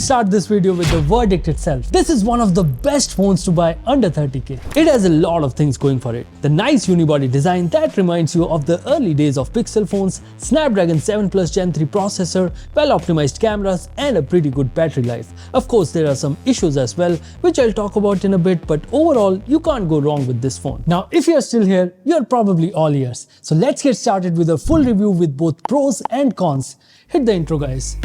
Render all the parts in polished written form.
let's start this video with the verdict itself. This is one of the best phones to buy under 30k. It has a lot of things going for it. The nice unibody design that reminds you of the early days of Pixel phones, Snapdragon 7 Plus Gen 3 processor, well-optimized cameras, and a pretty good battery life. Of course, there are some issues as well, which I'll talk about in a bit, but overall, you can't go wrong with this phone. Now, if you're still here, you're probably all ears. So let's get started with a full review with both pros and cons. Hit the intro, guys.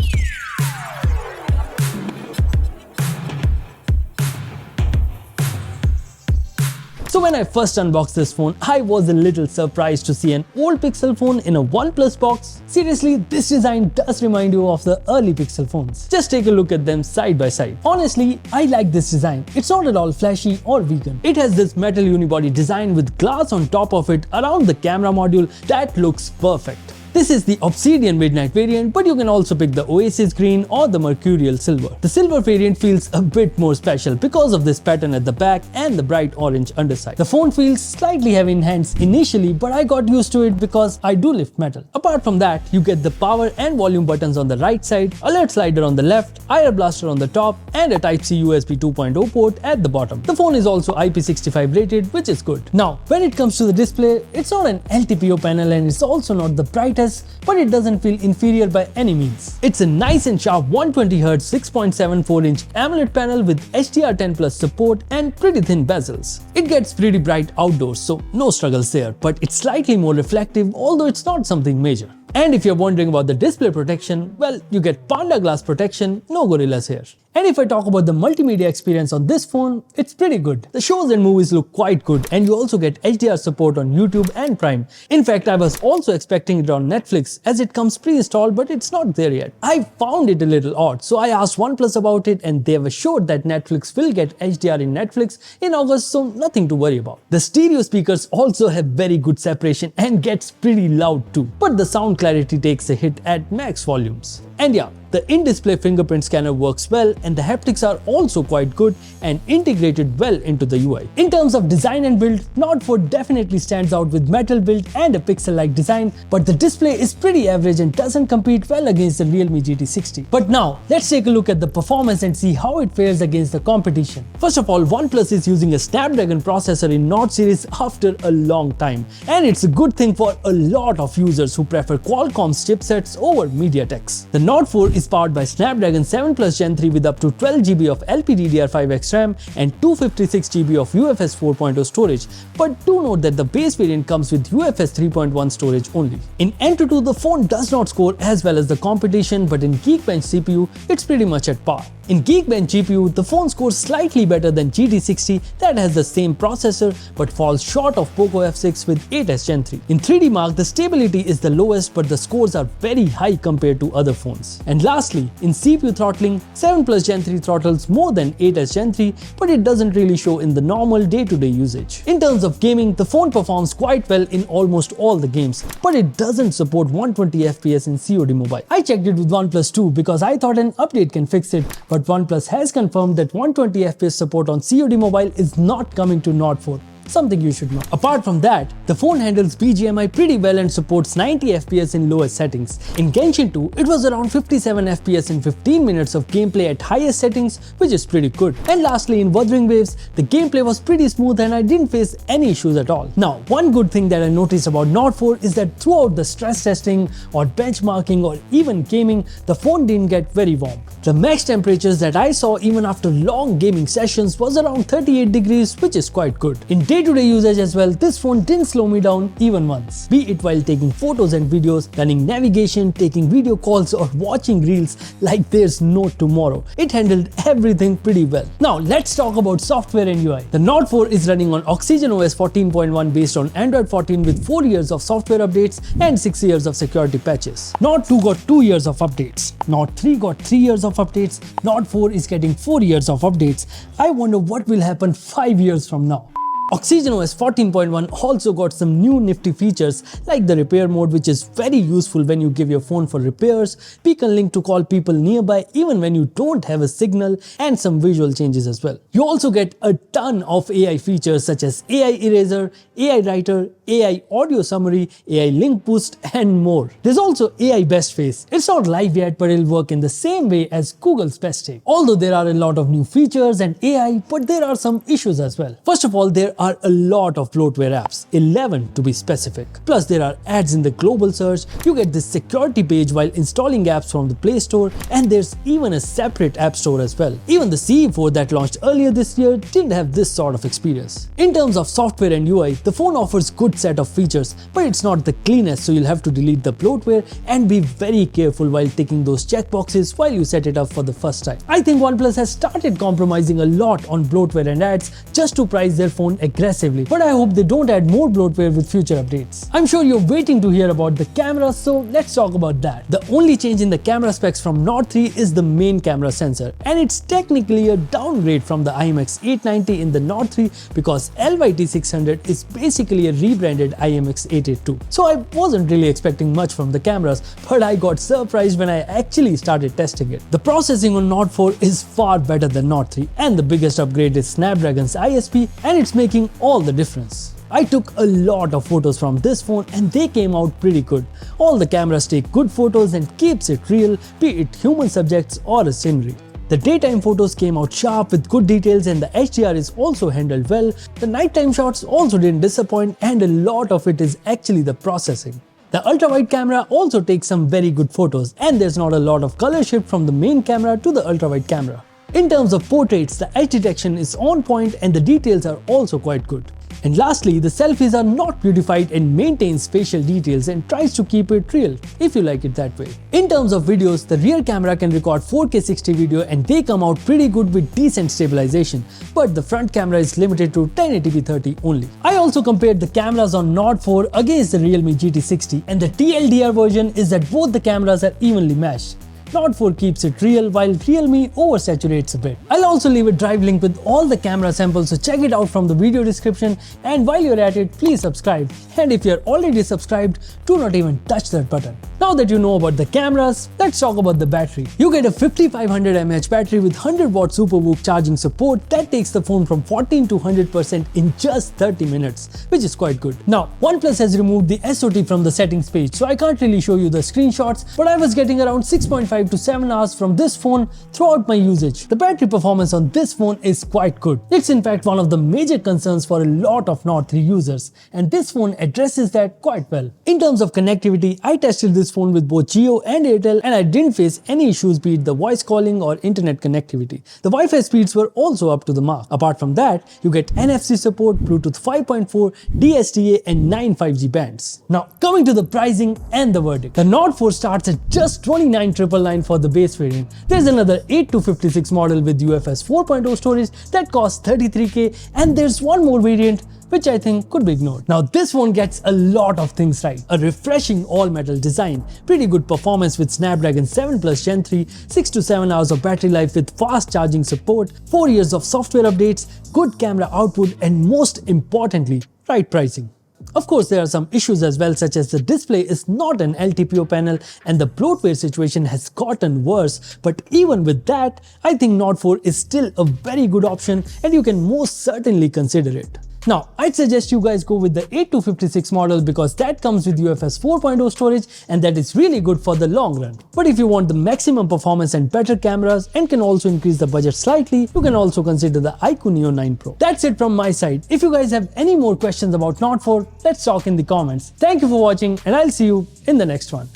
So when I first unboxed this phone, I was a little surprised to see an old Pixel phone in a OnePlus box. Seriously, this design does remind you of the early Pixel phones. Just take a look at them side by side. Honestly, I like this design. It's not at all flashy or vegan. It has this metal unibody design with glass on top of it around the camera module that looks perfect. This is the Obsidian Midnight variant, but you can also pick the Oasis Green or the Mercurial Silver. The silver variant feels a bit more special because of this pattern at the back and the bright orange underside. The phone feels slightly heavy in hands initially, but I got used to it because I do lift metal. Apart from that, you get the power and volume buttons on the right side, alert slider on the left, IR blaster on the top, and a Type-C USB 2.0 port at the bottom. The phone is also IP65 rated, which is good. Now, when it comes to the display, it's not an LTPO panel and it's also not the brightest, but it doesn't feel inferior by any means. It's a nice and sharp 120Hz 6.74-inch AMOLED panel with HDR10 Plus support and pretty thin bezels. It gets pretty bright outdoors, so no struggles there, but it's slightly more reflective, although it's not something major. And if you're wondering about the display protection, well, you get Panda Glass protection, no gorillas here. And if I talk about the multimedia experience on this phone, it's pretty good. The shows and movies look quite good, and you also get HDR support on YouTube and Prime. In fact, I was also expecting it on Netflix as it comes pre-installed, but it's not there yet. I found it a little odd, so I asked OnePlus about it and they have assured that Netflix will get HDR in Netflix in August, so nothing to worry about. The stereo speakers also have very good separation and gets pretty loud too, but the sound clarity takes a hit at max volumes. And yeah, the in-display fingerprint scanner works well and the haptics are also quite good and integrated well into the UI. In terms of design and build, Nord 4 definitely stands out with metal build and a pixel-like design, but the display is pretty average and doesn't compete well against the Realme GT 60. But now, let's take a look at the performance and see how it fares against the competition. First of all, OnePlus is using a Snapdragon processor in Nord series after a long time, and it's a good thing for a lot of users who prefer Qualcomm's chipsets over MediaTek's. The Nord 4 is powered by Snapdragon 7 Plus Gen 3 with up to 12GB of LPDDR5X RAM and 256GB of UFS 4.0 storage, but do note that the base variant comes with UFS 3.1 storage only. In Antutu, the phone does not score as well as the competition, but in Geekbench CPU, it's pretty much at par. In Geekbench GPU, the phone scores slightly better than GT60 that has the same processor but falls short of Poco F6 with 8S Gen 3. In 3D Mark, the stability is the lowest but the scores are very high compared to other phones. And lastly, in CPU throttling, 7 Plus Gen 3 throttles more than 8S Gen 3, but it doesn't really show in the normal day-to-day usage. In terms of gaming, the phone performs quite well in almost all the games, but it doesn't support 120fps in COD Mobile. I checked it with OnePlus 2 because I thought an update can fix it, but OnePlus has confirmed that 120fps support on COD Mobile is not coming to Nord 4. Something you should know. Apart from that, the phone handles BGMI pretty well and supports 90fps in lowest settings. In Genshin 2, it was around 57fps in 15 minutes of gameplay at highest settings, which is pretty good. And lastly, in Wuthering Waves, the gameplay was pretty smooth and I didn't face any issues at all. Now, one good thing that I noticed about Nord 4 is that throughout the stress testing or benchmarking or even gaming, the phone didn't get very warm. The max temperatures that I saw even after long gaming sessions was around 38 degrees, which is quite good. In day-to-day usage as well, this phone didn't slow me down even once. Be it while taking photos and videos, running navigation, taking video calls or watching reels like there's no tomorrow. It handled everything pretty well. Now let's talk about software and UI. The Nord 4 is running on Oxygen OS 14.1 based on Android 14 with 4 years of software updates and 6 years of security patches. Nord 2 got 2 years of updates. Nord 3 got 3 years of updates. Nord 4 is getting 4 years of updates. I wonder what will happen 5 years from now. OxygenOS 14.1 also got some new nifty features like the repair mode, which is very useful when you give your phone for repairs, beacon link to call people nearby even when you don't have a signal, and some visual changes as well. You also get a ton of AI features such as AI eraser, AI writer, AI audio summary, AI link boost, and more. There's also AI best face. It's not live yet, but it'll work in the same way as Google's best take. Although there are a lot of new features and AI, but there are some issues as well. First of all, there are a lot of bloatware apps, 11 to be specific. Plus there are ads in the global search, you get this security page while installing apps from the Play Store, and there's even a separate app store as well. Even the CE4 that launched earlier this year didn't have this sort of experience. In terms of software and UI, the phone offers good set of features, but it's not the cleanest, so you'll have to delete the bloatware and be very careful while ticking those checkboxes while you set it up for the first time. I think OnePlus has started compromising a lot on bloatware and ads just to price their phone aggressively, but I hope they don't add more bloatware with future updates. I'm sure you're waiting to hear about the camera, so let's talk about that. The only change in the camera specs from Nord 3 is the main camera sensor, and it's technically a downgrade from the IMX890 in the Nord 3 because LYT600 is basically a rebranded IMX882. So I wasn't really expecting much from the cameras, but I got surprised when I actually started testing it. The processing on Nord 4 is far better than Nord 3, and the biggest upgrade is Snapdragon's ISP, and it's making all the difference. I took a lot of photos from this phone and they came out pretty good. All the cameras take good photos and keeps it real, be it human subjects or a scenery. The daytime photos came out sharp with good details, and the HDR is also handled well. The nighttime shots also didn't disappoint, and a lot of it is actually the processing. The ultra-wide camera also takes some very good photos, and there's not a lot of color shift from the main camera to the ultra-wide camera. In terms of portraits, the edge detection is on point and the details are also quite good. And lastly, the selfies are not beautified and maintains facial details and tries to keep it real, if you like it that way. In terms of videos, the rear camera can record 4K 60 video and they come out pretty good with decent stabilization, but the front camera is limited to 1080p 30 only. I also compared the cameras on Nord 4 against the Realme GT 60, and the TLDR version is that both the cameras are evenly matched. Nord 4 keeps it real while Realme oversaturates a bit. I'll also leave a drive link with all the camera samples, so check it out from the video description, and while you're at it, please subscribe, and if you're already subscribed, do not even touch that button. Now that you know about the cameras, let's talk about the battery. You get a 5500 mAh battery with 100 watt SuperVOOC charging support that takes the phone from 14 to 100% in just 30 minutes, which is quite good. Now, OnePlus has removed the SOT from the settings page, so I can't really show you the screenshots, but I was getting around 6.5 to 7 hours from this phone throughout my usage. The battery performance on this phone is quite good. It's in fact one of the major concerns for a lot of Nord 3 users, and this phone addresses that quite well. In terms of connectivity, I tested this phone with both Jio and Airtel, and I didn't face any issues, be it the voice calling or internet connectivity. The Wi-Fi speeds were also up to the mark. Apart from that, you get NFC support, Bluetooth 5.4, DSDA and 9 5G bands. Now coming to the pricing and the verdict. The Nord 4 starts at just 29,999 for the base variant. There's another 8256 model with UFS 4.0 storage that costs 33K, and there's one more variant which I think could be ignored. Now this phone gets a lot of things right. A refreshing all-metal design, pretty good performance with Snapdragon 7 Plus Gen 3, 6 to 7 hours of battery life with fast charging support, 4 years of software updates, good camera output, and most importantly, right pricing. Of course, there are some issues as well, such as the display is not an LTPO panel and the bloatware situation has gotten worse, but even with that, I think Nord 4 is still a very good option and you can most certainly consider it. Now, I'd suggest you guys go with the 8256 model because that comes with UFS 4.0 storage and that is really good for the long run. But if you want the maximum performance and better cameras and can also increase the budget slightly, you can also consider the iQOO Neo 9 Pro. That's it from my side. If you guys have any more questions about Nord 4, let's talk in the comments. Thank you for watching and I'll see you in the next one.